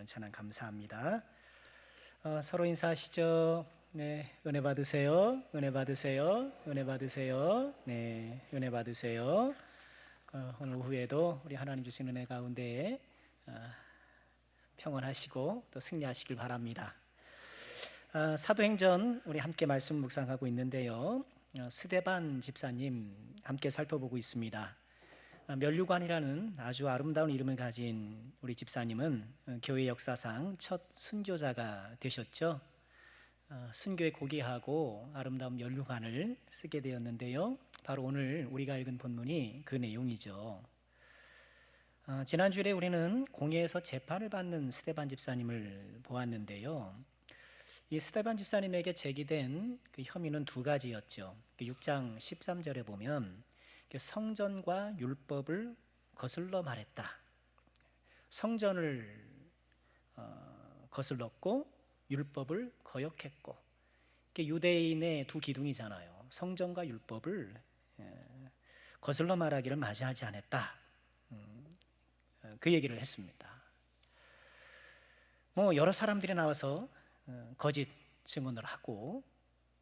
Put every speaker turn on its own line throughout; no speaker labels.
찬양 감사합니다. 서로 인사하시죠. 네, 은혜 받으세요. 은혜 받으세요. 은혜 받으세요. 네, 은혜 받으세요. 오늘 오후에도 우리 하나님 주신 은혜 가운데 평안하시고 또 승리하시길 바랍니다. 사도행전 우리 함께 말씀 묵상하고 있는데요. 스데반 집사님 함께 살펴보고 있습니다. 면류관이라는 아주 아름다운 이름을 가진 우리 집사님은 교회 역사상 첫 순교자가 되셨죠. 순교에 고귀하고 아름다운 면류관을 쓰게 되었는데요. 바로 오늘 우리가 읽은 본문이 그 내용이죠. 지난주에 우리는 공회에서 재판을 받는 스데반 집사님을 보았는데요. 이 스데반 집사님에게 제기된 그 혐의는 두 가지였죠. 6장 13절에 보면 성전과 율법을 거슬러 말했다. 성전을 거슬렀고 율법을 거역했고, 유대인의 두 기둥이잖아요. 성전과 율법을 거슬러 말하기를 마다하지 않았다. 그 얘기를 했습니다. 여러 사람들이 나와서 거짓 증언을 하고,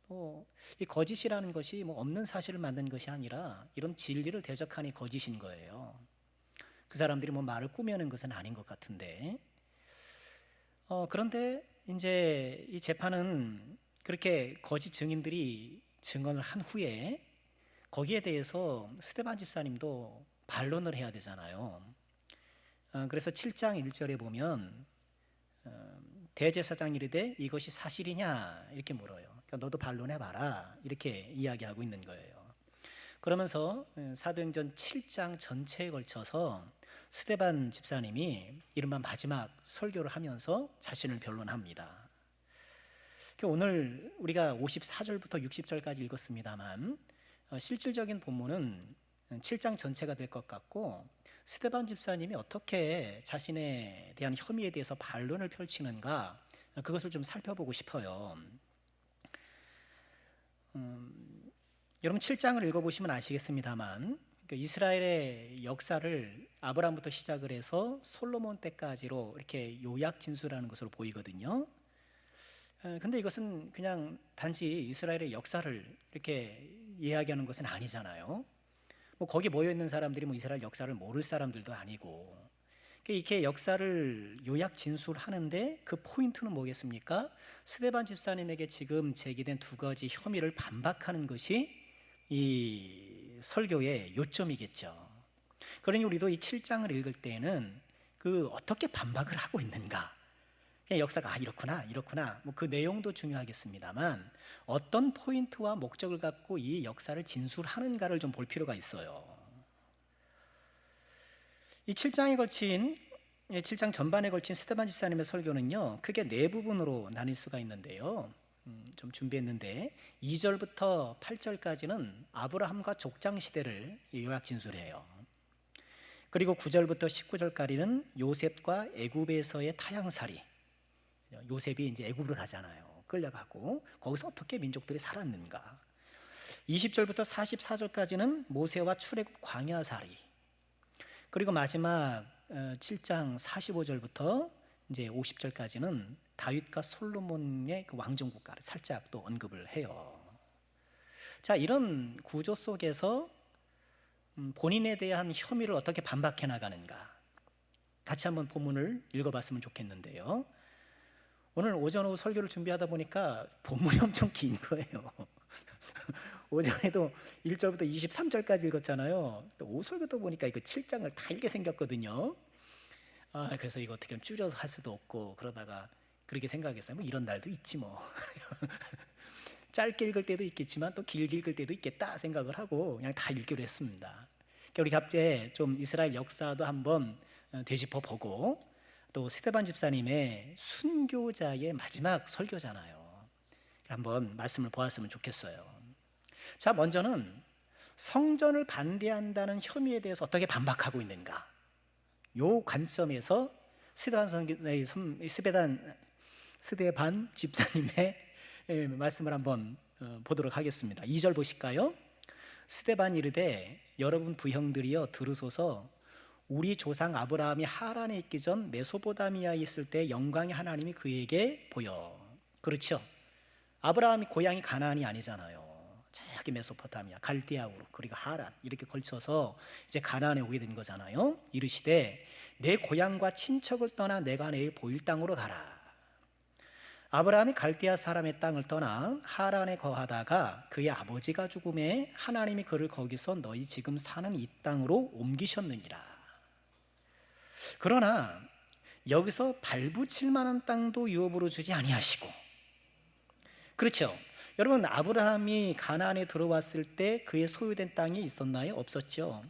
또 이 거짓이라는 것이 없는 사실을 만든 것이 아니라 이런 진리를 대적하니 거짓인 거예요. 그 사람들이 말을 꾸며낸 것은 아닌 것 같은데, 그런데 이제 이 재판은 그렇게 거짓 증인들이 증언을 한 후에 거기에 대해서 스데반 집사님도 반론을 해야 되잖아요. 그래서 7장 1절에 보면 대제사장이 이르되 이것이 사실이냐 이렇게 물어요. 그러니까 너도 반론해봐라 이렇게 이야기하고 있는 거예요. 그러면서 사도행전 7장 전체에 걸쳐서 스데반 집사님이 이른바 마지막 설교를 하면서 자신을 변론합니다. 오늘 우리가 54절부터 60절까지 읽었습니다만 실질적인 본문은 7장 전체가 될 것 같고, 스데반 집사님이 어떻게 자신에 대한 혐의에 대해서 반론을 펼치는가, 그것을 좀 살펴보고 싶어요. 여러분 7장을 읽어보시면 아시겠습니다만 이스라엘의 역사를 아브라함부터 시작을 해서 솔로몬 때까지로 이렇게 요약 진술하는 것으로 보이거든요. 근데 이것은 그냥 단지 이스라엘의 역사를 이렇게 이야기하는 것은 아니잖아요. 거기 모여있는 사람들이 이스라엘 역사를 모를 사람들도 아니고, 이렇게 역사를 요약 진술하는데 그 포인트는 뭐겠습니까? 스데반 집사님에게 지금 제기된 두 가지 혐의를 반박하는 것이 이 설교의 요점이겠죠. 그러니 우리도 이 7장을 읽을 때에는 그 어떻게 반박을 하고 있는가, 역사가 이렇구나 그 내용도 중요하겠습니다만 어떤 포인트와 목적을 갖고 이 역사를 진술하는가를 좀 볼 필요가 있어요. 이 7장 전반에 걸친 스데반 집사님의 설교는요, 크게 네 부분으로 나뉠 수가 있는데요. 좀 준비했는데 2절부터 8절까지는 아브라함과 족장 시대를 요약 진술해요. 그리고 9절부터 19절까지는 요셉과 애굽에서의 타향살이, 요셉이 이제 애굽으로 가잖아요. 끌려가고 거기서 어떻게 민족들이 살았는가. 20절부터 44절까지는 모세와 출애굽 광야살이, 그리고 마지막 7장 45절부터 이제 50절까지는 다윗과 솔로몬의 그 왕정 국가를 살짝 또 언급을 해요. 자, 이런 구조 속에서 본인에 대한 혐의를 어떻게 반박해 나가는가, 같이 한번 본문을 읽어봤으면 좋겠는데요. 오늘 오전 오후 설교를 준비하다 보니까 본문이 엄청 긴 거예요. 오전에도 1절부터 23절까지 읽었잖아요. 오후 설교도 보니까 이거 7장을 다 읽게 생겼거든요. 그래서 이거 어떻게 줄여서 할 수도 없고, 그러다가 그렇게 생각했어요. 이런 날도 있지 짧게 읽을 때도 있겠지만 또 길게 읽을 때도 있겠다 생각을 하고 그냥 다 읽기로 했습니다. 우리 갑자기 좀 이스라엘 역사도 한번 되짚어 보고, 또 스데반 집사님의 순교자의 마지막 설교잖아요. 한번 말씀을 보았으면 좋겠어요. 자, 먼저는 성전을 반대한다는 혐의에 대해서 어떻게 반박하고 있는가, 요 관점에서 스데반 집사님의 말씀을 한번 보도록 하겠습니다. 2절 보실까요? 스데반이 이르되 여러분 부형들이여 들으소서, 우리 조상 아브라함이 하란에 있기 전 메소포타미아에 있을 때 영광의 하나님이 그에게 보여. 그렇죠? 아브라함이 고향이 가나안이 아니잖아요. 저기 메소포타미아, 갈대아우르, 그리고 하란 이렇게 걸쳐서 이제 가나안에 오게 된 거잖아요. 이르시되 내 고향과 친척을 떠나 내가 내일 보일 땅으로 가라. 아브라함이 갈대아 사람의 땅을 떠나 하란에 거하다가 그의 아버지가 죽음에 하나님이 그를 거기서 너희 지금 사는 이 땅으로 옮기셨느니라. 그러나 여기서 발붙일 만한 땅도 유업으로 주지 아니하시고, 그렇죠? 여러분, 아브라함이 가나안에 들어왔을 때 그의 소유된 땅이 있었나요? 없었죠.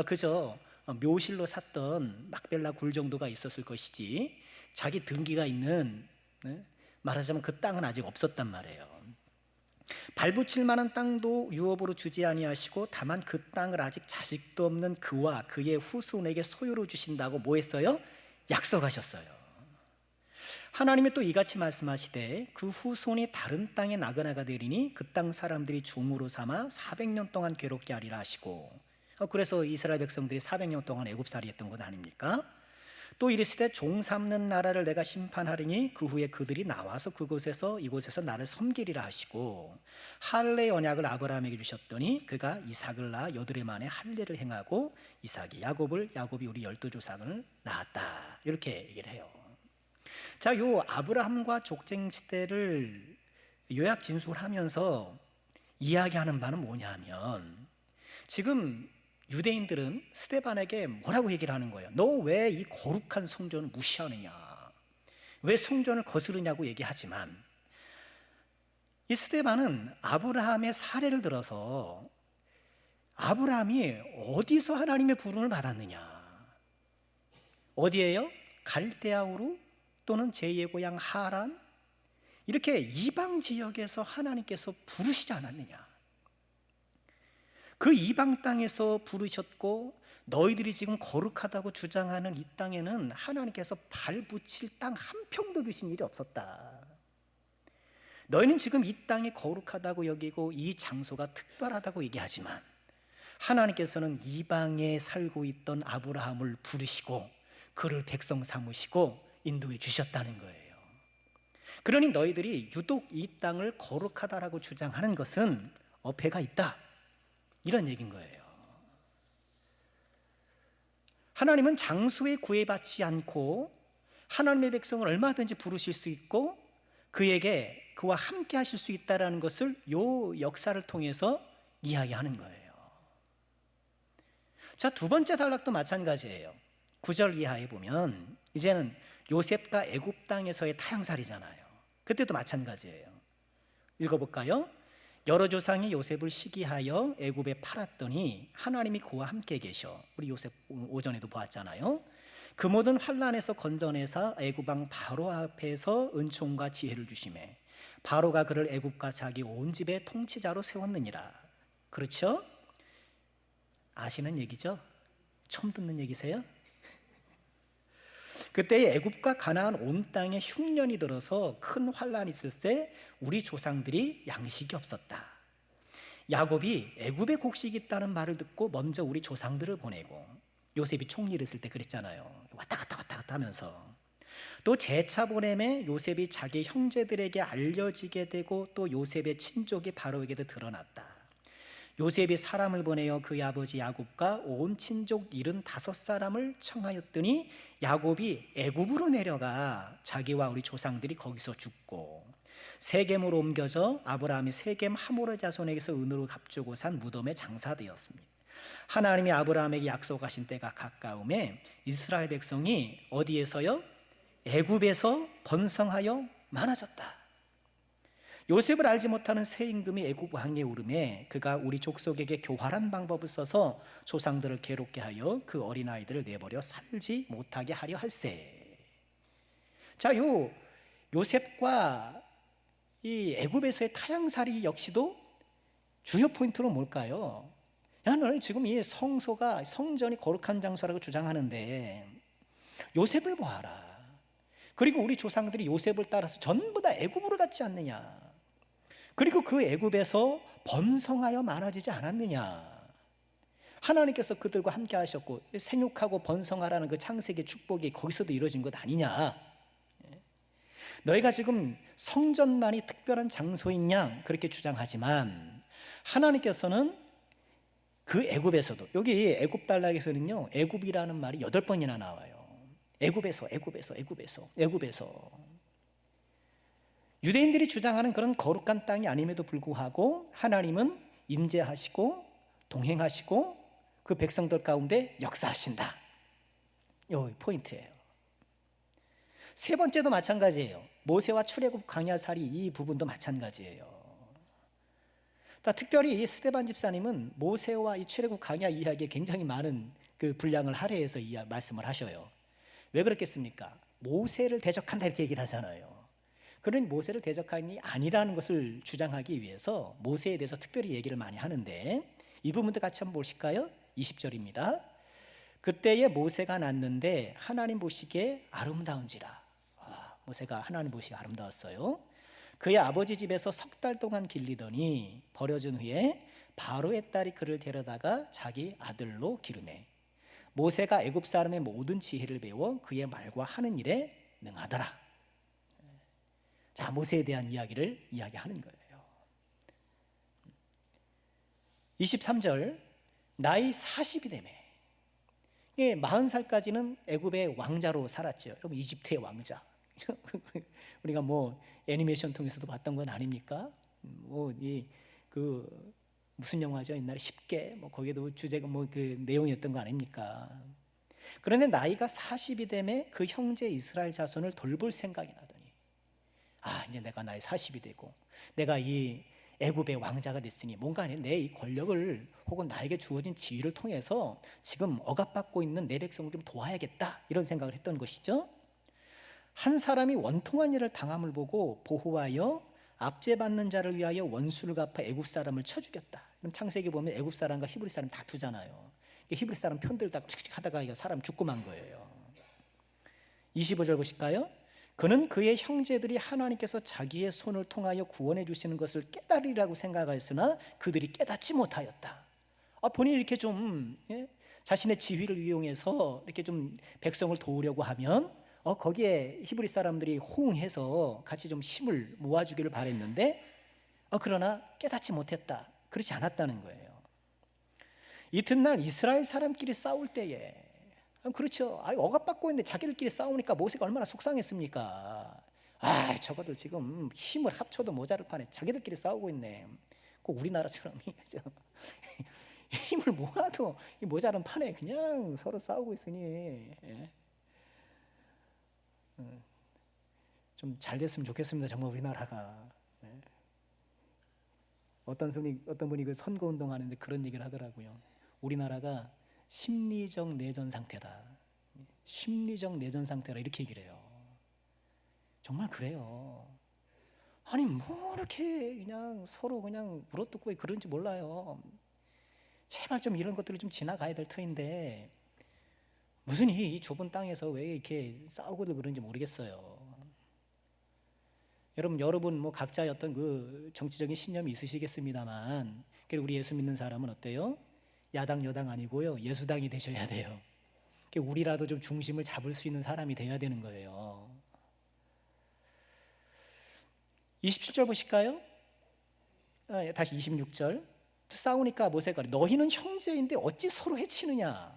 그저 묘실로 샀던 막벨라 굴 정도가 있었을 것이지 자기 등기가 있는, 말하자면 그 땅은 아직 없었단 말이에요. 발붙일 만한 땅도 유업으로 주지 아니하시고 다만 그 땅을 아직 자식도 없는 그와 그의 후손에게 소유로 주신다고 뭐 했어요? 약속하셨어요. 하나님이 또 이같이 말씀하시되 그 후손이 다른 땅에 나그네가 되리니 그 땅 사람들이 종으로 삼아 400년 동안 괴롭게 하리라 하시고, 그래서 이스라엘 백성들이 400년 동안 애굽살이 했던 것 아닙니까? 또 이르시되 종 삼는 나라를 내가 심판하리니 그 후에 그들이 나와서 이곳에서 나를 섬기리라 하시고, 할례 언약을 아브라함에게 주셨더니 그가 이삭을 낳아 8해 만에 할례를 행하고 이삭이 야곱이 우리 12조상을 낳았다. 이렇게 얘기를 해요. 자, 요 아브라함과 족쟁 시대를 요약 진술하면서 이야기하는 바는 뭐냐면, 지금 유대인들은 스데반에게 뭐라고 얘기를 하는 거예요? 너 왜 이 거룩한 성전을 무시하느냐, 왜 성전을 거스르냐고 얘기하지만, 이 스데반은 아브라함의 사례를 들어서 아브라함이 어디서 하나님의 부름을 받았느냐, 어디예요? 갈대아우르 또는 제2의 고향 하란, 이렇게 이방 지역에서 하나님께서 부르시지 않았느냐, 그 이방 땅에서 부르셨고 너희들이 지금 거룩하다고 주장하는 이 땅에는 하나님께서 발 붙일 땅 한 평도 주신 일이 없었다. 너희는 지금 이 땅이 거룩하다고 여기고 이 장소가 특별하다고 얘기하지만 하나님께서는 이방에 살고 있던 아브라함을 부르시고 그를 백성 삼으시고 인도해 주셨다는 거예요. 그러니 너희들이 유독 이 땅을 거룩하다라고 주장하는 것은 어폐가 있다, 이런 얘기인 거예요. 하나님은 장소에 구애받지 않고 하나님의 백성을 얼마든지 부르실 수 있고 그와 함께 하실 수 있다는 것을 이 역사를 통해서 이야기하는 거예요. 자, 두 번째 단락도 마찬가지예요. 9절 이하에 보면 이제는 요셉과 애굽 땅에서의 타향살이잖아요. 그때도 마찬가지예요. 읽어볼까요? 여러 조상이 요셉을 시기하여 애굽에 팔았더니 하나님이 그와 함께 계셔. 우리 요셉 오전에도 보았잖아요. 그 모든 환난에서 건져내사 애굽 왕 바로 앞에서 은총과 지혜를 주시매 바로가 그를 애굽과 자기 온 집의 통치자로 세웠느니라. 그렇죠? 아시는 얘기죠? 처음 듣는 얘기세요? 그때 애굽과 가나안 온 땅에 흉년이 들어서 큰 환난이 있을세 우리 조상들이 양식이 없었다. 야곱이 애굽에 곡식이 있다는 말을 듣고 먼저 우리 조상들을 보내고, 요셉이 총리를 했을 때 그랬잖아요. 왔다 갔다 하면서. 또 재차 보냄에 요셉이 자기 형제들에게 알려지게 되고 또 요셉의 친족이 바로에게도 드러났다. 요셉이 사람을 보내어 그의 아버지 야곱과 온 친족 75사람을 청하였더니 야곱이 애굽으로 내려가 자기와 우리 조상들이 거기서 죽고 세겜으로 옮겨져 아브라함이 세겜 하모르 자손에게서 은으로 값주고 산 무덤에 장사되었습니다. 하나님이 아브라함에게 약속하신 때가 가까움에 이스라엘 백성이 어디에서요? 애굽에서 번성하여 많아졌다. 요셉을 알지 못하는 새 임금이 애굽 왕에 오르매 그가 우리 족속에게 교활한 방법을 써서 조상들을 괴롭게 하여 그 어린아이들을 내버려 살지 못하게 하려 할세. 자, 요셉과 이 애굽에서의 타향살이 역시도 주요 포인트는 뭘까요? 야, 너는 지금 이 성전이 거룩한 장소라고 주장하는데 요셉을 보아라. 그리고 우리 조상들이 요셉을 따라서 전부 다 애굽으로 갔지 않느냐. 그리고 그 애굽에서 번성하여 많아지지 않았느냐. 하나님께서 그들과 함께 하셨고 생육하고 번성하라는 그 창세기의 축복이 거기서도 이루어진 것 아니냐. 너희가 지금 성전만이 특별한 장소인 양 그렇게 주장하지만 하나님께서는 그 애굽에서도, 여기 애굽 단락에서는요 애굽이라는 말이 8번이나 나와요. 애굽에서 유대인들이 주장하는 그런 거룩한 땅이 아님에도 불구하고 하나님은 임재하시고 동행하시고 그 백성들 가운데 역사하신다. 요 포인트예요. 세 번째도 마찬가지예요. 모세와 출애굽 광야살이, 이 부분도 마찬가지예요. 특별히 이 스데반 집사님은 모세와 이 출애굽 광야 이야기에 굉장히 많은 그 분량을 할애해서 이 말씀을 하셔요. 왜 그렇겠습니까? 모세를 대적한다 이렇게 얘기를 하잖아요. 그러니 모세를 대적한이 아니라는 것을 주장하기 위해서 모세에 대해서 특별히 얘기를 많이 하는데, 이 부분도 같이 한번 보실까요? 20절입니다. 그때에 모세가 났는데 하나님 보시기에 아름다운지라. 모세가 하나님 보시기에 아름다웠어요. 그의 아버지 집에서 3달 동안 길리더니 버려진 후에 바로의 딸이 그를 데려다가 자기 아들로 기르매 모세가 애굽 사람의 모든 지혜를 배워 그의 말과 하는 일에 능하더라. 자, 모세에 대한 이야기를 이야기하는 거예요. 23절, 나이 40이 되매 40살까지는 애굽의 왕자로 살았죠. 여러분, 이집트의 왕자. 우리가 뭐 애니메이션 통해서도 봤던 건 아닙니까? 무슨 영화죠? 옛날에 10개 거기에도 주제가 그 내용이었던 거 아닙니까? 그런데 나이가 40이 되매 그 형제 이스라엘 자손을 돌볼 생각이 나더니, 이제 내가 나이 40이 되고 내가 이 애굽의 왕자가 됐으니 뭔가 내 이 권력을 혹은 나에게 주어진 지위를 통해서 지금 억압받고 있는 내 백성을 좀 도와야겠다, 이런 생각을 했던 것이죠. 한 사람이 원통한 일을 당함을 보고 보호하여 압제받는 자를 위하여 원수를 갚아 애굽 사람을 쳐 죽였다. 그럼 창세기 보면 애굽 사람과 히브리 사람 다투잖아요. 히브리 사람 편들다가 하다가 사람 죽고 만 거예요. 25절 보실까요? 그는 그의 형제들이 하나님께서 자기의 손을 통하여 구원해 주시는 것을 깨달으리라고 생각하였으나 그들이 깨닫지 못하였다. 본인이 이렇게 좀 자신의 지위를 이용해서 이렇게 좀 백성을 도우려고 하면 거기에 히브리 사람들이 호응해서 같이 좀 힘을 모아주기를 바랬는데 그러나 깨닫지 못했다. 그렇지 않았다는 거예요. 이튿날 이스라엘 사람끼리 싸울 때에, 그렇죠, 억압받고 있는데 자기들끼리 싸우니까 모세가 얼마나 속상했습니까? 저거들 지금 힘을 합쳐도 모자랄 판에 자기들끼리 싸우고 있네. 꼭 우리나라처럼 힘을 모아도 모자란 판에 그냥 서로 싸우고 있으니 좀 잘 됐으면 좋겠습니다. 정말 우리나라가. 어떤 분이 그 선거운동 하는데 그런 얘기를 하더라고요. 우리나라가 심리적 내전 상태다. 심리적 내전 상태라, 이렇게 얘기를 해요. 정말 그래요. 뭐 이렇게 그냥 서로 그냥 물어뜯고 그런지 몰라요. 제발 좀 이런 것들을 좀 지나가야 될 터인데 무슨 이 좁은 땅에서 왜 이렇게 싸우고들 그런지 모르겠어요. 여러분 각자의 어떤 그 정치적인 신념이 있으시겠습니다만, 우리 예수 믿는 사람은 어때요? 야당 여당 아니고요, 예수당이 되셔야 돼요. 우리라도 좀 중심을 잡을 수 있는 사람이 돼야 되는 거예요. 27절 보실까요? 다시 26절. 싸우니까 모세가 너희는 형제인데 어찌 서로 해치느냐.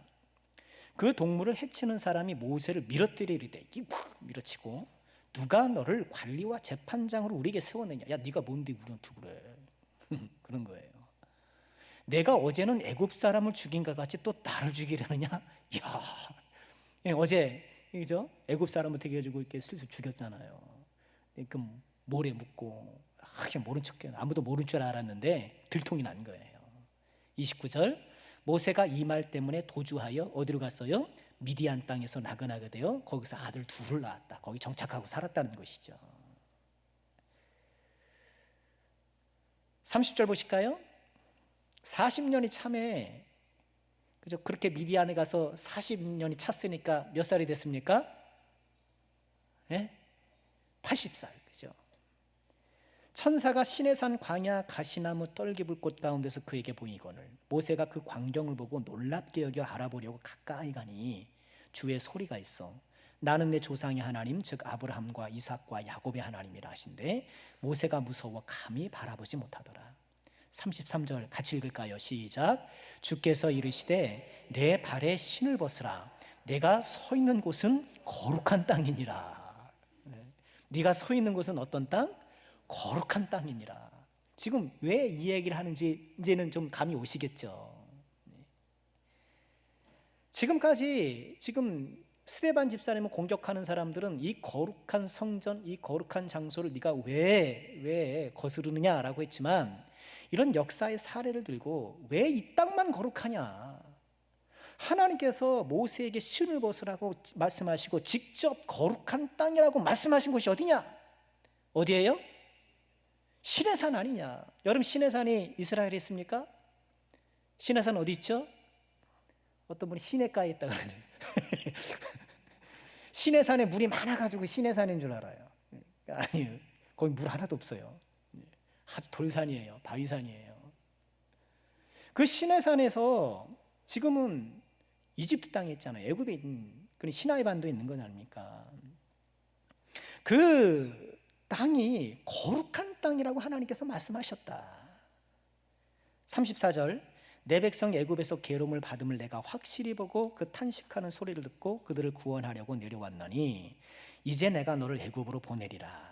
그 동물을 해치는 사람이 모세를 밀어뜨리리되, 밀어치고 누가 너를 관리와 재판장으로 우리에게 세웠느냐. 야, 네가 뭔데 우리한테 그래. 그런 거예요. 내가 어제는 애굽 사람을 죽인 것 같이 또 나를 죽이려느냐. 어제 그죠? 애굽 사람을 되게 해가지고 이렇게 슬슬 죽였잖아요. 그 모래 묻고 그냥 모른 척해요. 아무도 모른 줄 알았는데 들통이 난 거예요. 29절, 모세가 이 말 때문에 도주하여 어디로 갔어요? 미디안 땅에서 나그나가 되어 거기서 아들 둘을 낳았다. 거기 정착하고 살았다는 것이죠. 30절 보실까요? 40년이 참에, 그죠? 그렇게 미디안에 가서 40년이 찼으니까 몇 살이 됐습니까? 80살, 그죠? 천사가 시내산 광야 가시나무 떨기불꽃 가운데서 그에게 보이거늘 모세가 그 광경을 보고 놀랍게 여겨 알아보려고 가까이 가니 주의 소리가 있어 나는 내 조상의 하나님 즉 아브라함과 이삭과 야곱의 하나님이라 하신데 모세가 무서워 감히 바라보지 못하더라. 33절 같이 읽을까요? 시작. 주께서 이르시되 내 발에 신을 벗으라 내가 서 있는 곳은 거룩한 땅이니라. 네가 서 있는 곳은 어떤 땅? 거룩한 땅이니라. 지금 왜 이 얘기를 하는지 이제는 좀 감이 오시겠죠. 지금까지 스데반 집사님을 공격하는 사람들은 이 거룩한 성전, 이 거룩한 장소를 네가 왜 거스르느냐라고 했지만 이런 역사의 사례를 들고 왜 이 땅만 거룩하냐? 하나님께서 모세에게 신을 벗으라고 말씀하시고 직접 거룩한 땅이라고 말씀하신 곳이 어디냐? 어디예요? 시내산 아니냐? 여러분 시내산이 이스라엘에 있습니까? 시내산 어디 있죠? 어떤 분이 시내가에 있다 그러네요. 시내산에 물이 많아가지고 시내산인 줄 알아요. 아니에요. 거기 물 하나도 없어요. 아주 돌산이에요. 바위산이에요. 그 시내산에서 지금은 이집트 땅에 있잖아요. 애굽에 있는 시나이 반도에 있는 건 아닙니까? 그 땅이 거룩한 땅이라고 하나님께서 말씀하셨다. 34절 내 백성 애굽에서 괴로움을 받음을 내가 확실히 보고 그 탄식하는 소리를 듣고 그들을 구원하려고 내려왔나니 이제 내가 너를 애굽으로 보내리라.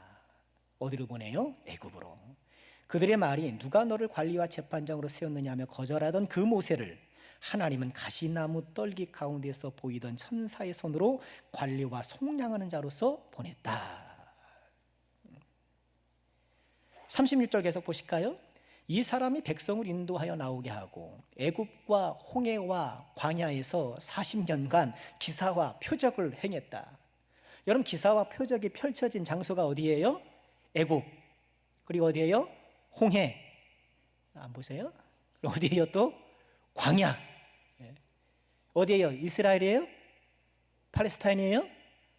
어디로 보내요? 애굽으로. 그들의 말이 누가 너를 관리와 재판장으로 세웠느냐 하며 거절하던 그 모세를 하나님은 가시나무 떨기 가운데서 보이던 천사의 손으로 관리와 속량하는 자로서 보냈다. 36절 계속 보실까요? 이 사람이 백성을 인도하여 나오게 하고 애굽과 홍해와 광야에서 40년간 기사와 표적을 행했다. 여러분 기사와 표적이 펼쳐진 장소가 어디예요? 애굽. 그리고 어디예요? 홍해. 안 보세요? 어디예요 또? 광야. 어디예요? 이스라엘이에요? 팔레스타인이에요?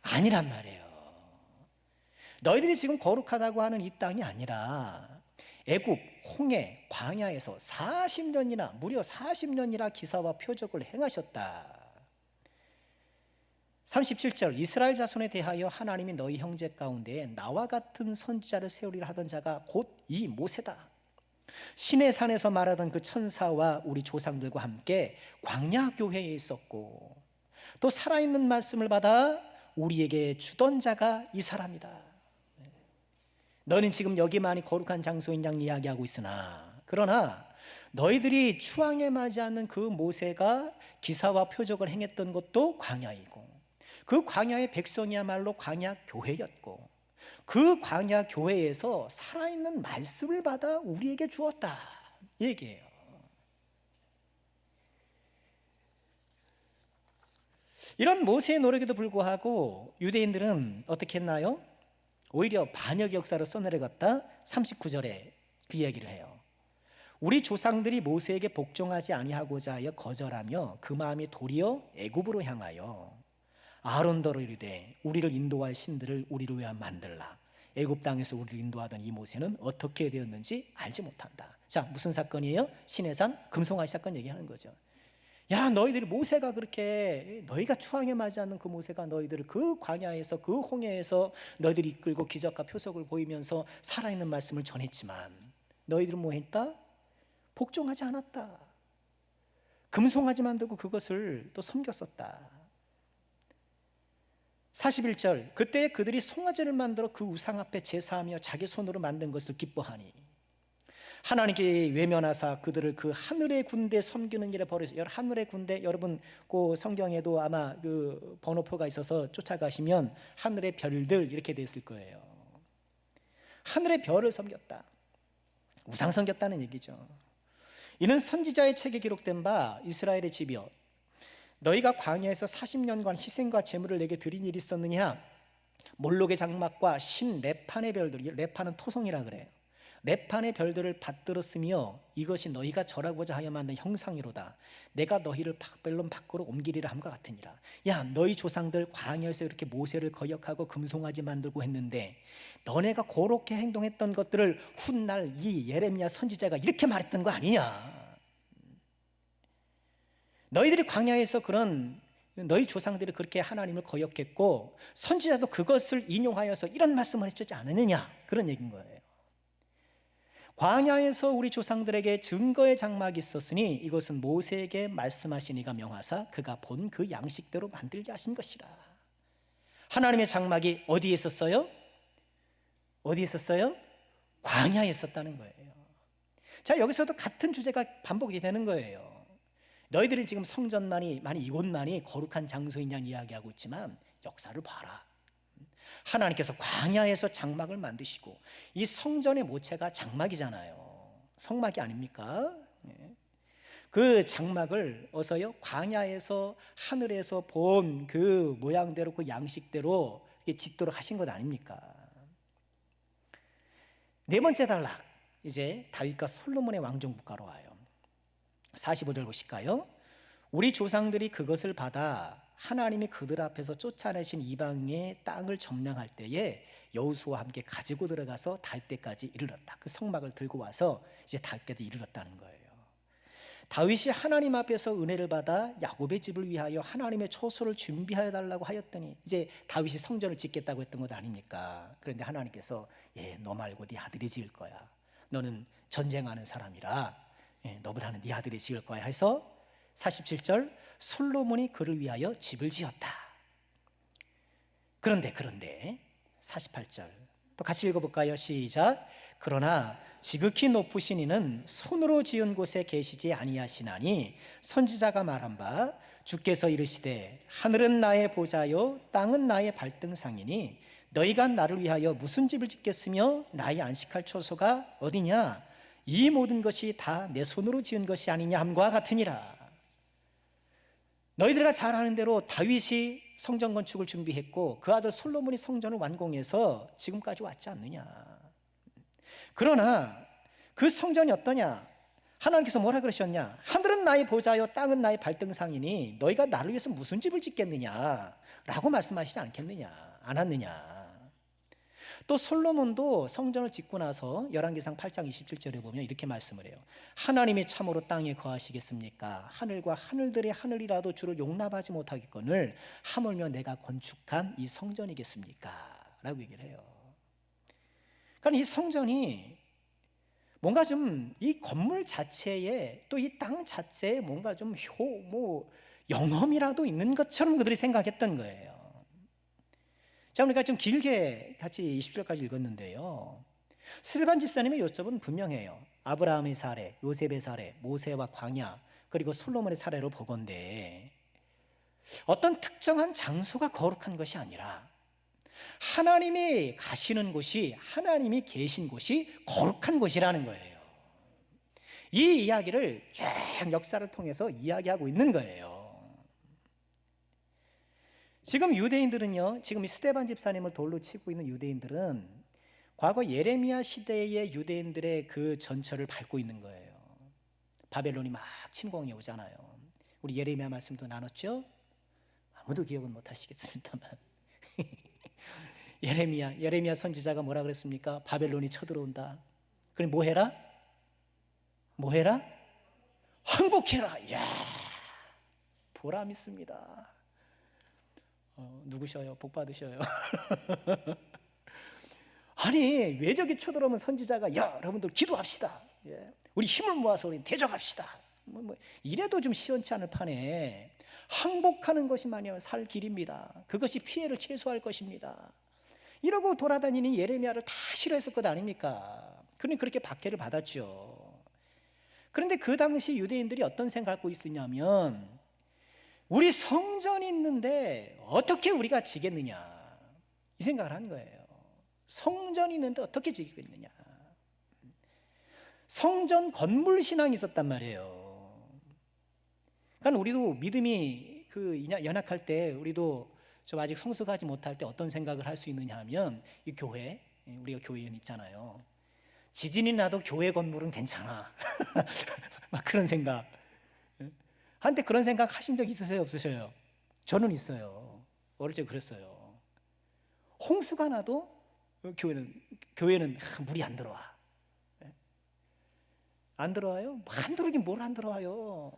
아니란 말이에요. 너희들이 지금 거룩하다고 하는 이 땅이 아니라 애굽, 홍해, 광야에서 40년이나 무려 40년이나 기사와 표적을 행하셨다. 37절 이스라엘 자손에 대하여 하나님이 너희 형제 가운데 나와 같은 선지자를 세우리라 하던 자가 곧 이 모세다. 시내산에서 말하던 그 천사와 우리 조상들과 함께 광야 교회에 있었고 또 살아있는 말씀을 받아 우리에게 주던 자가 이 사람이다. 너는 지금 여기만이 거룩한 장소인 양 이야기하고 있으나 그러나 너희들이 추앙에 맞지 않는 그 모세가 기사와 표적을 행했던 것도 광야이고 그 광야의 백성이야말로 광야 교회였고 그 광야 교회에서 살아있는 말씀을 받아 우리에게 주었다 이 얘기예요. 이런 모세의 노력에도 불구하고 유대인들은 어떻게 했나요? 오히려 반역의 역사로 써내려갔다. 39절에 그 이야기를 해요. 우리 조상들이 모세에게 복종하지 아니하고자 하여 거절하며 그 마음이 도리어 애굽으로 향하여 아론더러 이르되 우리를 인도할 신들을 우리를 위하여 만들라. 애굽 땅에서 우리를 인도하던 이 모세는 어떻게 되었는지 알지 못한다. 자, 무슨 사건이에요? 시내산 금송아지 사건 얘기하는 거죠. 야, 너희들이 모세가 그렇게 너희가 추앙에 맞지 않는 그 모세가 너희들을 그 광야에서 그 홍해에서 너희들이 이끌고 기적과 표적을 보이면서 살아있는 말씀을 전했지만 너희들은 뭐 했다? 복종하지 않았다. 금송아지 만들고 그것을 또 섬겼었다. 41절 그때 그들이 송아지를 만들어 그 우상 앞에 제사하며 자기 손으로 만든 것을 기뻐하니 하나님께 외면하사 그들을 그 하늘의 군대 섬기는 일에 버려서 하늘의 군대 여러분 그 성경에도 아마 그 번호표가 있어서 쫓아가시면 하늘의 별들 이렇게 돼 있을 거예요. 하늘의 별을 섬겼다. 우상 섬겼다는 얘기죠. 이는 선지자의 책에 기록된 바 이스라엘의 집이여 너희가 광야에서 40년간 희생과 제물을 내게 드린 일이 있었느냐? 몰록의 장막과 신 레판의 별들, 레판은 토성이라 그래요. 랩판의 별들을 받들었으며 이것이 너희가 절하고자 하여 만든 형상이로다. 내가 너희를 바벨론 밖으로 옮기리라 함과 같으니라. 야, 너희 조상들 광야에서 이렇게 모세를 거역하고 금송아지 만들고 했는데 너네가 그렇게 행동했던 것들을 훗날 이 예레미야 선지자가 이렇게 말했던 거 아니냐. 너희들이 광야에서 너희 조상들이 그렇게 하나님을 거역했고 선지자도 그것을 인용하여서 이런 말씀을 해주지 않았느냐, 그런 얘기인 거예요. 광야에서 우리 조상들에게 증거의 장막이 있었으니 이것은 모세에게 말씀하신 이가 명하사 그가 본 그 양식대로 만들게 하신 것이라. 하나님의 장막이 어디에 있었어요? 어디에 있었어요? 광야에 있었다는 거예요. 자, 여기서도 같은 주제가 반복이 되는 거예요. 너희들이 지금 성전만이 이곳만이 거룩한 장소이냐는 이야기하고 있지만 역사를 봐라. 하나님께서 광야에서 장막을 만드시고 이 성전의 모체가 장막이잖아요. 성막이 아닙니까? 그 장막을 어서요 광야에서 하늘에서 본 그 모양대로 그 양식대로 짓도록 하신 것 아닙니까? 네 번째 단락, 이제 다윗과 솔로몬의 왕정국가로 와요. 45절 보실까요? 우리 조상들이 그것을 받아 하나님이 그들 앞에서 쫓아내신 이방의 땅을 점령할 때에 여호수아와 함께 가지고 들어가서 다윗 때까지 이르렀다. 그 성막을 들고 와서 이제 다윗까지 이르렀다는 거예요. 다윗이 하나님 앞에서 은혜를 받아 야곱의 집을 위하여 하나님의 초소를 준비하여 달라고 하였더니 이제 다윗이 성전을 짓겠다고 했던 것 아닙니까? 그런데 하나님께서 너 말고 네 아들이 지을 거야. 너는 전쟁하는 사람이라 너보다는 네 아들이 지을 거야 해서 47절 솔로몬이 그를 위하여 집을 지었다. 그런데 48절 또 같이 읽어볼까요? 시작. 그러나 지극히 높으신 이는 손으로 지은 곳에 계시지 아니하시나니 선지자가 말한 바 주께서 이르시되 하늘은 나의 보좌요 땅은 나의 발등상이니 너희가 나를 위하여 무슨 집을 짓겠으며 나의 안식할 초소가 어디냐? 이 모든 것이 다 내 손으로 지은 것이 아니냐 함과 같으니라. 너희들과 잘 아는 대로 다윗이 성전 건축을 준비했고 그 아들 솔로몬이 성전을 완공해서 지금까지 왔지 않느냐. 그러나 그 성전이 어떠냐? 하나님께서 뭐라 그러셨냐? 하늘은 나의 보좌요 땅은 나의 발등상이니 너희가 나를 위해서 무슨 집을 짓겠느냐 라고 말씀하시지 않았느냐. 또 솔로몬도 성전을 짓고 나서 열왕기상 8장 27절에 보면 이렇게 말씀을 해요. 하나님이 참으로 땅에 거하시겠습니까? 하늘과 하늘들의 하늘이라도 주를 용납하지 못하겠거늘 하물며 내가 건축한 이 성전이겠습니까? 라고 얘기를 해요. 그러니까 이 성전이 뭔가 좀 이 건물 자체에 또 이 땅 자체에 뭔가 좀 영험이라도 있는 것처럼 그들이 생각했던 거예요. 자, 우리가 좀 길게 같이 20절까지 읽었는데요. 스데반 집사님의 요점은 분명해요. 아브라함의 사례, 요셉의 사례, 모세와 광야, 그리고 솔로몬의 사례로 보건대 어떤 특정한 장소가 거룩한 것이 아니라 하나님이 가시는 곳이, 하나님이 계신 곳이 거룩한 곳이라는 거예요. 이 이야기를 쭉 역사를 통해서 이야기하고 있는 거예요. 지금 유대인들은요, 지금 이 스데반 집사님을 돌로 치고 있는 유대인들은 과거 예레미야 시대의 유대인들의 그 전철을 밟고 있는 거예요. 바벨론이 막 침공해 오잖아요. 우리 예레미야 말씀도 나눴죠? 아무도 기억은 못 하시겠습니다만 예레미야 선지자가 뭐라 그랬습니까? 바벨론이 쳐들어온다. 그럼 뭐 해라? 항복해라. 이야, 보람 있습니다. 누구셔요? 복 받으셔요. 아니, 외적이 쳐들어오면 선지자가 여러분들 기도합시다. 우리 힘을 모아서 우리 대적합시다. 이래도 좀 시원치 않을 판에 항복하는 것이만이 살 길입니다. 그것이 피해를 최소화할 것입니다. 이러고 돌아다니는 예레미야를 다 싫어했을 것 아닙니까? 그러니 그렇게 박해를 받았죠. 그런데 그 당시 유대인들이 어떤 생각을 갖고 있었냐면 우리 성전이 있는데 어떻게 우리가 지겠느냐, 이 생각을 한 거예요. 성전이 있는데 어떻게 지겠느냐. 성전 건물 신앙이 있었단 말이에요. 그러니까 우리도 믿음이 연약할 때, 우리도 좀 아직 성숙하지 못할 때 어떤 생각을 할 수 있느냐 하면 이 교회, 우리가 교회는 있잖아요. 지진이 나도 교회 건물은 괜찮아. 막 그런 생각. 한때 그런 생각 하신 적 있으세요? 없으셔요? 저는 있어요. 어릴 때 그랬어요. 홍수가 나도 교회는 물이 안 들어와. 안 들어와요? 안 들어오긴 뭘 안 들어와요.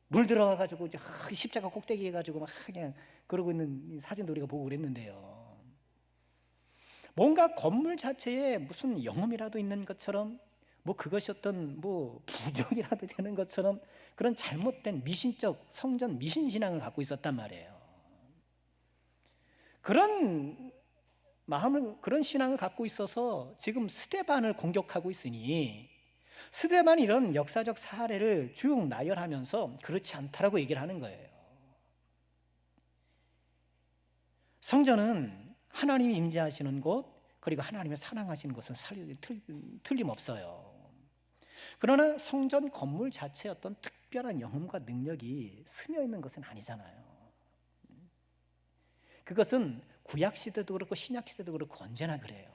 물 들어와가지고 십자가 꼭대기 해가지고 막 그냥 그러고 있는 사진도 우리가 보고 그랬는데요. 뭔가 건물 자체에 무슨 영험이라도 있는 것처럼, 뭐 그것이 어떤 뭐 부정이라도 되는 것처럼 그런 잘못된 미신적 성전 미신신앙을 갖고 있었단 말이에요. 그런 마음을, 그런 신앙을 갖고 있어서 지금 스데반을 공격하고 있으니, 스데반이 이런 역사적 사례를 쭉 나열하면서 그렇지 않다라고 얘기를 하는 거예요. 성전은 하나님이 임재하시는 곳, 그리고 하나님을 사랑하시는 곳은 틀림없어요. 그러나 성전 건물 자체에 어떤 특별한 영혼과 능력이 스며 있는 것은 아니잖아요. 그것은 구약 시대도 그렇고 신약 시대도 그렇고 언제나 그래요.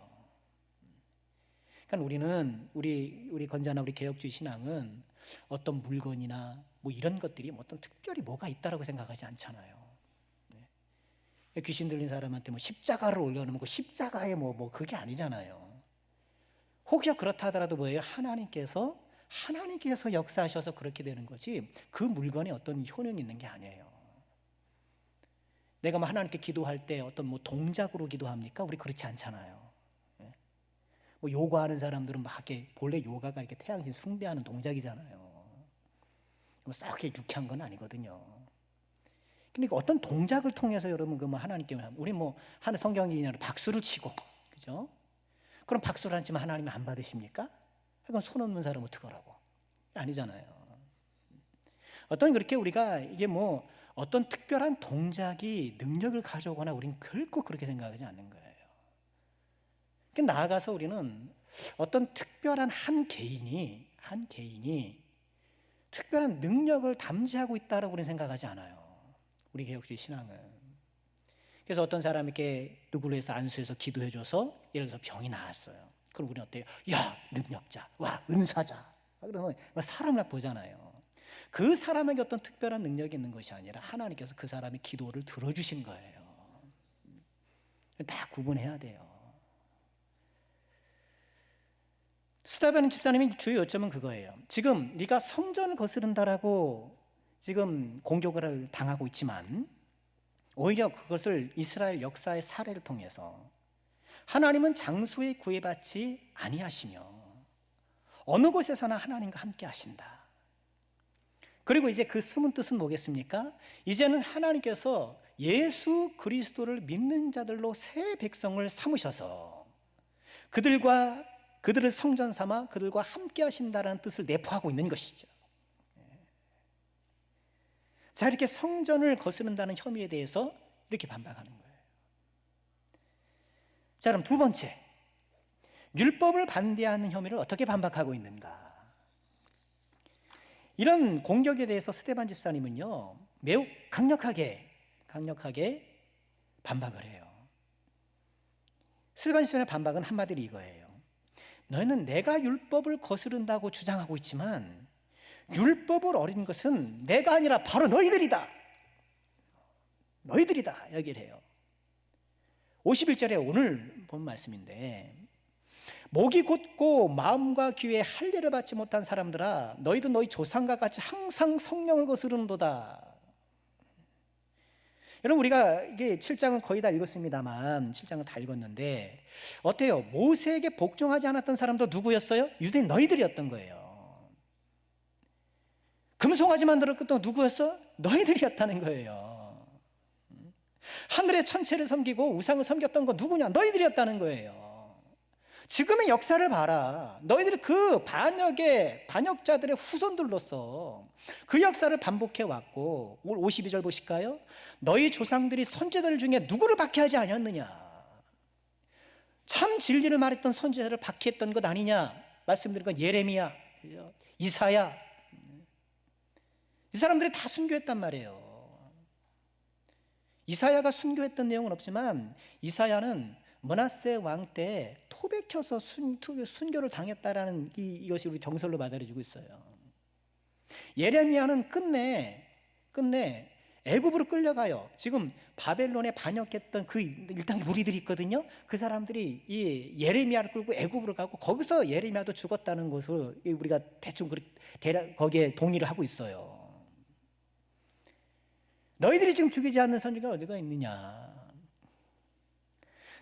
그러니까 우리 건자나 우리 개혁주의 신앙은 어떤 물건이나 뭐 이런 것들이 어떤 특별히 뭐가 있다라고 생각하지 않잖아요. 귀신 들린 사람한테 뭐 십자가를 올려놓은 거 십자가에 뭐 그게 아니잖아요. 혹여 그렇다 하더라도 뭐예요? 하나님께서 역사하셔서 그렇게 되는 거지, 그 물건에 어떤 효능이 있는 게 아니에요. 내가 뭐 하나님께 기도할 때 어떤 뭐 동작으로 기도합니까? 우리 그렇지 않잖아요. 뭐 요가하는 사람들은 막 이렇게, 본래 요가가 이렇게 태양신 숭배하는 동작이잖아요. 뭐 썩 이렇게 유쾌한 건 아니거든요. 그러니까 어떤 동작을 통해서 여러분 그 뭐 하나님께 우리 뭐 하는 성경이냐 박수를 치고, 그죠? 그럼 박수를 안 치면 하나님 안 받으십니까? 그럼 손 없는 사람은 어떡하라고? 아니잖아요. 어떤 그렇게 우리가 이게 뭐 어떤 특별한 동작이 능력을 가져오거나 우리는 결코 그렇게 생각하지 않는 거예요. 그러니까 나아가서 우리는 어떤 특별한 한 개인이 특별한 능력을 담지하고 있다라고 우리는 생각하지 않아요. 우리 개혁주의 신앙은. 그래서 어떤 사람에게 누구를 해서 안수해서 기도해줘서 예를 들어서 병이 나았어요. 그럼 우리는 어때요? 야, 능력자, 와, 은사자. 그러면 사람을 막 보잖아요. 그 사람에게 어떤 특별한 능력이 있는 것이 아니라 하나님께서 그 사람의 기도를 들어주신 거예요. 다 구분해야 돼요. 스데반 집사님의 주요 요점은 그거예요. 지금 네가 성전을 거스른다라고 지금 공격을 당하고 있지만, 오히려 그것을 이스라엘 역사의 사례를 통해서 하나님은 장소에 구애받지 아니하시며 어느 곳에서나 하나님과 함께 하신다. 그리고 이제 그 숨은 뜻은 뭐겠습니까? 이제는 하나님께서 예수 그리스도를 믿는 자들로 새 백성을 삼으셔서 그들을 성전 삼아 그들과 함께 하신다라는 뜻을 내포하고 있는 것이죠. 자, 이렇게 성전을 거스른다는 혐의에 대해서 이렇게 반박하는 거예요. 자, 그럼 두 번째, 율법을 반대하는 혐의를 어떻게 반박하고 있는가? 이런 공격에 대해서 스데반 집사님은요, 매우 강력하게 반박을 해요. 스데반 집사님의 반박은 한마디로 이거예요. 너희는 내가 율법을 거스른다고 주장하고 있지만 율법을 어긴 것은 내가 아니라 바로 너희들이다. 얘기를 해요. 51절에 오늘 본 말씀인데, 목이 곧고 마음과 귀에 할례를 받지 못한 사람들아, 너희도 너희 조상과 같이 항상 성령을 거스르는도다. 여러분, 우리가 이게 7장은 거의 다 읽었습니다만 7장은 다 읽었는데 어때요? 모세에게 복종하지 않았던 사람도 누구였어요? 유대인 너희들이었던 거예요. 금송아지 만들었던 누구였어? 너희들이었다는 거예요. 하늘의 천체를 섬기고 우상을 섬겼던 거 누구냐? 너희들이었다는 거예요. 지금의 역사를 봐라. 너희들이 그 반역자들의 후손들로서 그 역사를 반복해 왔고, 오늘 52절 보실까요? 너희 조상들이 선지자들 중에 누구를 박해하지 않았느냐? 참 진리를 말했던 선지자를 박해했던 것 아니냐? 말씀드린 건 예레미야, 이사야, 이 사람들이 다 순교했단 말이에요. 이사야가 순교했던 내용은 없지만 이사야는 므낫세 왕 때 토백혀서 순교를 당했다라는 이것이 우리 정설로 받아들여지고 있어요. 예레미야는 끝내 애굽으로 끌려가요. 지금 바벨론에 반역했던 그 일단 무리들이 있거든요. 그 사람들이 이 예레미야를 끌고 애굽으로 가고 거기서 예레미야도 죽었다는 것을 우리가 대충 거기에 동의를 하고 있어요. 너희들이 지금 죽이지 않는 선지자가 어디가 있느냐?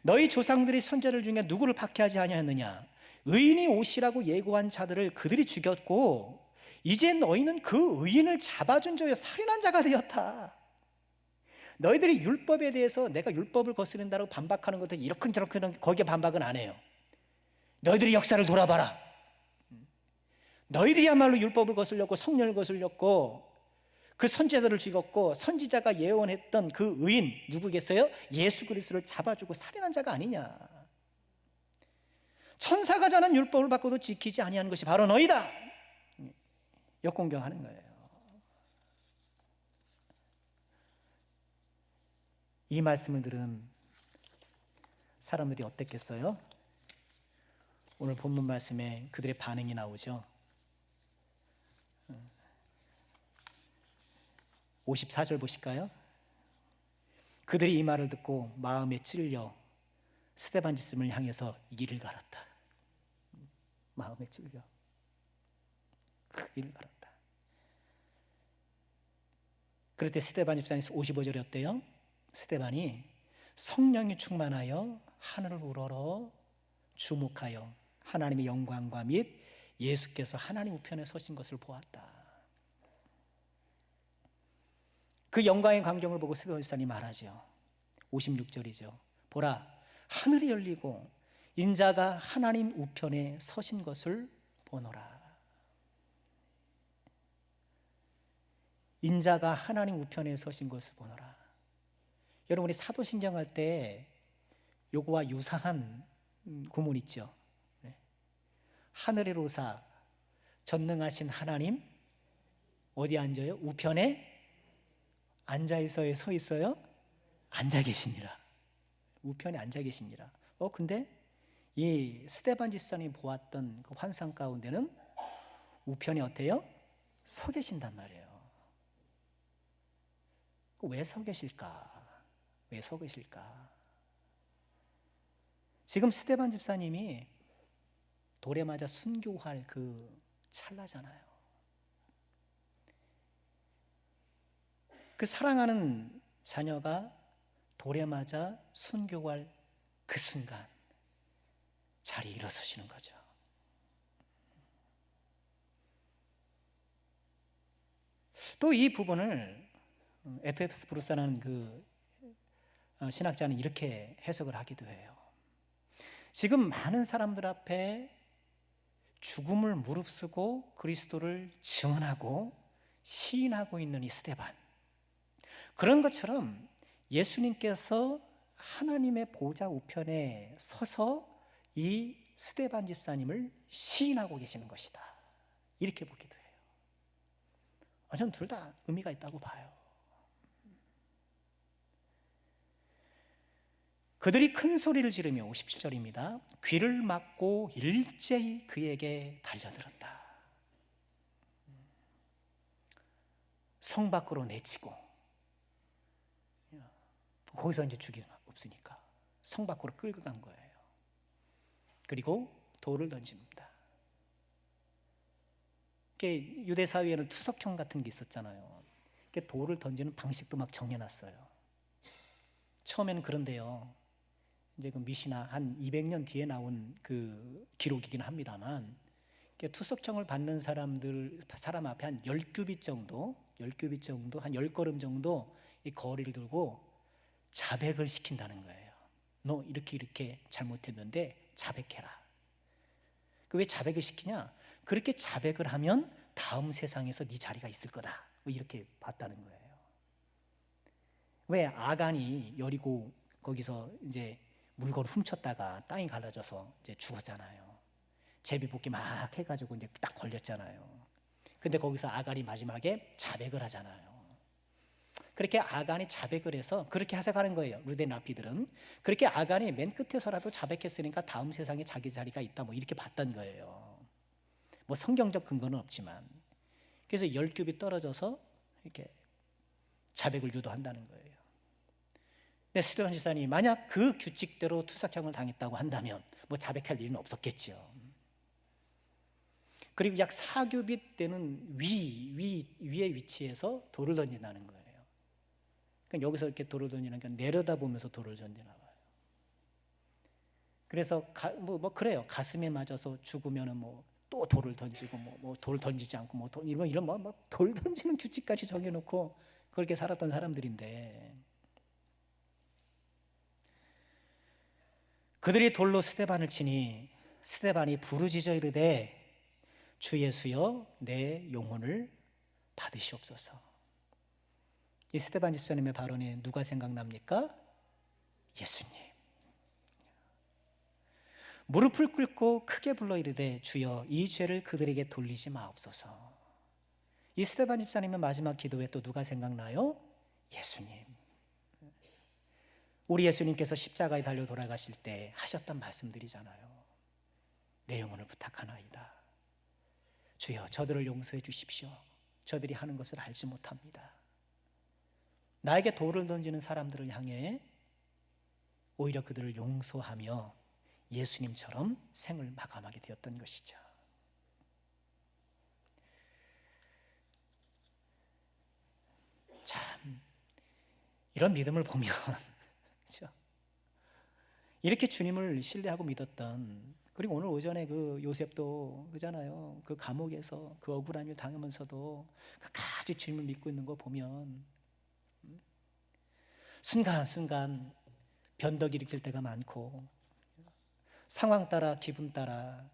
너희 조상들이 선지자들 중에 누구를 박해하지 아니하였느냐? 의인이 오시라고 예고한 자들을 그들이 죽였고 이제 너희는 그 의인을 잡아준 자여 살인한 자가 되었다. 너희들이 율법에 대해서 내가 율법을 거스른다고 반박하는 것도 이렇게저렇게 거기에 반박은 안 해요. 너희들이 역사를 돌아봐라. 너희들이야말로 율법을 거슬렸고 성령을 거슬렸고 그 선지자들을 죽였고 선지자가 예언했던 그 의인 누구겠어요? 예수 그리스도를 잡아주고 살인한 자가 아니냐. 천사가 전한 율법을 받고도 지키지 아니한 것이 바로 너희다. 역공경하는 거예요. 이 말씀을 들은 사람들이 어땠겠어요? 오늘 본문 말씀에 그들의 반응이 나오죠. 54절 보실까요? 그들이 이 말을 듣고 마음에 찔려 스데반지스를 향해서 이를 갈았다. 마음에 찔려 이를 갈았다. 그럴 때 스데반 집사님 55절이 어때요? 스데반이 성령이 충만하여 하늘을 우러러 주목하여 하나님의 영광과 및 예수께서 하나님 우편에 서신 것을 보았다. 그 영광의 광경을 보고 스데반 집사님이 말하죠. 56절이죠. 보라, 하늘이 열리고 인자가 하나님 우편에 서신 것을 보노라. 인자가 하나님 우편에 서신 것을 보노라. 여러분, 우리 사도신경 할 때 요거와 유사한 구문 있죠. 하늘의 로사 전능하신 하나님 어디 앉아요? 우편에 앉아 있어요? 서 있어요? 앉아 계시니라. 우편에 앉아 계시니라. 근데 이 스데반 집사님이 보았던 그 환상 가운데는 우편에 어때요? 서 계신단 말이에요. 왜 서 계실까? 왜 서 계실까? 지금 스데반 집사님이 돌에 맞아 순교할 그 찰나잖아요. 그 사랑하는 자녀가 돌에 맞아 순교할 그 순간 자리에 일어서시는 거죠. 또 이 부분을 F.F. 브루스라는 그 신학자는 이렇게 해석을 하기도 해요. 지금 많은 사람들 앞에 죽음을 무릅쓰고 그리스도를 증언하고 시인하고 있는 이 스데반, 그런 것처럼 예수님께서 하나님의 보좌 우편에 서서 이 스데반 집사님을 시인하고 계시는 것이다, 이렇게 보기도 해요. 저는 둘 다 의미가 있다고 봐요. 그들이 큰 소리를 지르며 57절입니다. 귀를 막고 일제히 그에게 달려들었다. 성 밖으로 내치고, 거기서 이제 죽이 없으니까 성 밖으로 끌고 간 거예요. 그리고 돌을 던집니다. 유대 사회에는 투석형 같은 게 있었잖아요. 돌을 던지는 방식도 막 정해놨어요. 처음에는 그런데요, 이제 그 미시나 한 200년 뒤에 나온 그 기록이긴 합니다만, 투석형을 받는 사람 앞에 한 10규빗 정도, 한 10걸음 정도 이 거리를 두고 자백을 시킨다는 거예요. 너 이렇게 잘못했는데 자백해라. 왜 자백을 시키냐? 그렇게 자백을 하면 다음 세상에서 네 자리가 있을 거다, 이렇게 봤다는 거예요. 왜 아간이 여리고 거기서 이제 물건을 훔쳤다가 땅이 갈라져서 이제 죽었잖아요. 제비뽑기 막 해가지고 이제 딱 걸렸잖아요. 근데 거기서 아간이 마지막에 자백을 하잖아요. 그렇게 아간이 자백을 해서 그렇게 해석하는 거예요. 루덴 라피들은 그렇게 아간이 맨 끝에서라도 자백했으니까 다음 세상에 자기 자리가 있다, 뭐 이렇게 봤던 거예요. 뭐 성경적 근거는 없지만. 그래서 열급이 떨어져서 이렇게 자백을 유도한다는 거예요. 근데 스데반 집사님이 만약 그 규칙대로 투석형을 당했다고 한다면 뭐 자백할 일은 없었겠죠. 그리고 약 4규빗 되는 위의 위치에서 돌을 던진다는 거예요. 그러니까 여기서 이렇게 돌을 던지는 게 내려다보면서 돌을 던지나 봐요. 그래서 그래요. 가슴에 맞아서 죽으면은 뭐 또 돌을 던지고 뭐 돌 던지지 않고 뭐 이런 돌 던지는 규칙까지 정해놓고 그렇게 살았던 사람들인데, 그들이 돌로 스데반을 치니 스데반이 부르짖어 이르되 주 예수여 내 영혼을 받으시옵소서. 이 스데반 집사님의 발언에 누가 생각납니까? 예수님. 무릎을 꿇고 크게 불러 이르되 주여 이 죄를 그들에게 돌리지 마옵소서. 이 스데반 집사님의 마지막 기도에 또 누가 생각나요? 예수님. 우리 예수님께서 십자가에 달려 돌아가실 때 하셨던 말씀들이잖아요. 내 영혼을 부탁하나이다. 주여 저들을 용서해 주십시오. 저들이 하는 것을 알지 못합니다. 나에게 돌을 던지는 사람들을 향해 오히려 그들을 용서하며 예수님처럼 생을 마감하게 되었던 것이죠. 참 이런 믿음을 보면 그렇죠? 이렇게 주님을 신뢰하고 믿었던, 그리고 오늘 오전에 그 요셉도 그잖아요. 그 감옥에서 그 억울한 일 당하면서도 끝까지 주님을 믿고 있는 거 보면 순간순간 변덕 일으킬 때가 많고 상황 따라 기분 따라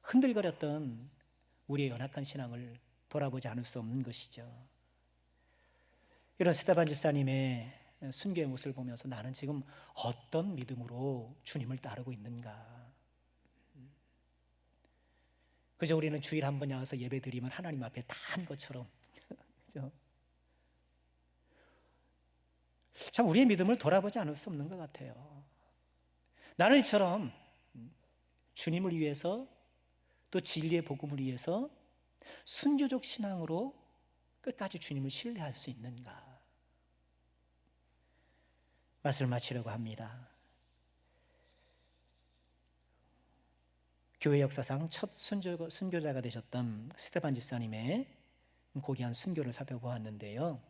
흔들거렸던 우리의 연약한 신앙을 돌아보지 않을 수 없는 것이죠. 이런 스데반 집사님의 순교의 모습을 보면서 나는 지금 어떤 믿음으로 주님을 따르고 있는가. 그저 우리는 주일 한 번 나와서 예배 드리면 하나님 앞에 다 한 것처럼 그죠? 참 우리의 믿음을 돌아보지 않을 수 없는 것 같아요. 나는 이처럼 주님을 위해서 또 진리의 복음을 위해서 순교적 신앙으로 끝까지 주님을 신뢰할 수 있는가. 말씀을 마치려고 합니다. 교회 역사상 첫 순교자가 되셨던 스데반 집사님의 고귀한 순교를 살펴보았는데요.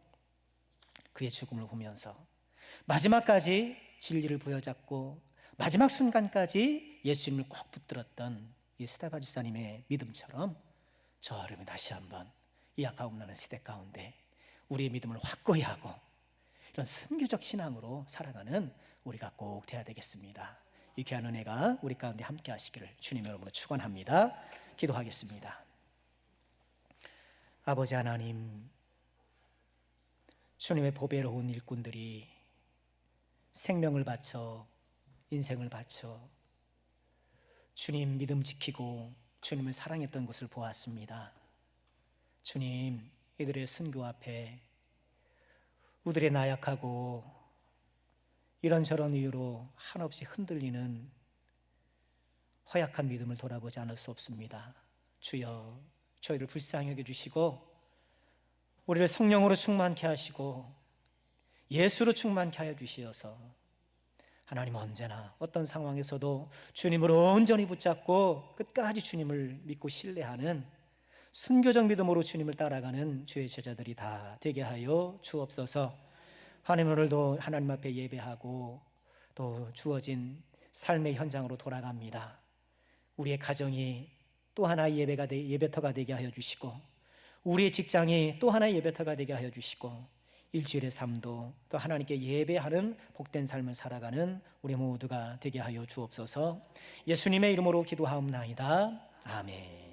그의 죽음을 보면서 마지막까지 진리를 부여잡고 마지막 순간까지 예수님을 꼭 붙들었던 이 스데반 집사님의 믿음처럼 저를 다시 한번 이 아까움나는 시대 가운데 우리의 믿음을 확고히 하고 이런 순교적 신앙으로 살아가는 우리가 꼭 돼야 되겠습니다. 이 귀한 은혜가 우리 가운데 함께 하시기를 주님의 이름으로 축원합니다. 기도하겠습니다. 아버지 하나님, 주님의 보배로운 일꾼들이 생명을 바쳐 인생을 바쳐 주님 믿음 지키고 주님을 사랑했던 것을 보았습니다. 주님, 이들의 순교 앞에 우리들의 나약하고 이런저런 이유로 한없이 흔들리는 허약한 믿음을 돌아보지 않을 수 없습니다. 주여, 저희를 불쌍히 여겨주시고 우리를 성령으로 충만케 하시고 예수로 충만케 하여 주시어서 하나님 언제나 어떤 상황에서도 주님을 온전히 붙잡고 끝까지 주님을 믿고 신뢰하는 순교적 믿음으로 주님을 따라가는 주의 제자들이 다 되게 하여 주옵소서. 하나님, 오늘도 하나님 앞에 예배하고 또 주어진 삶의 현장으로 돌아갑니다. 우리의 가정이 또 하나의 예배터가 되게 하여 주시고 우리의 직장이 또 하나의 예배터가 되게 하여 주시고 일주일의 삶도 또 하나님께 예배하는 복된 삶을 살아가는 우리 모두가 되게 하여 주옵소서. 예수님의 이름으로 기도하옵나이다. 아멘.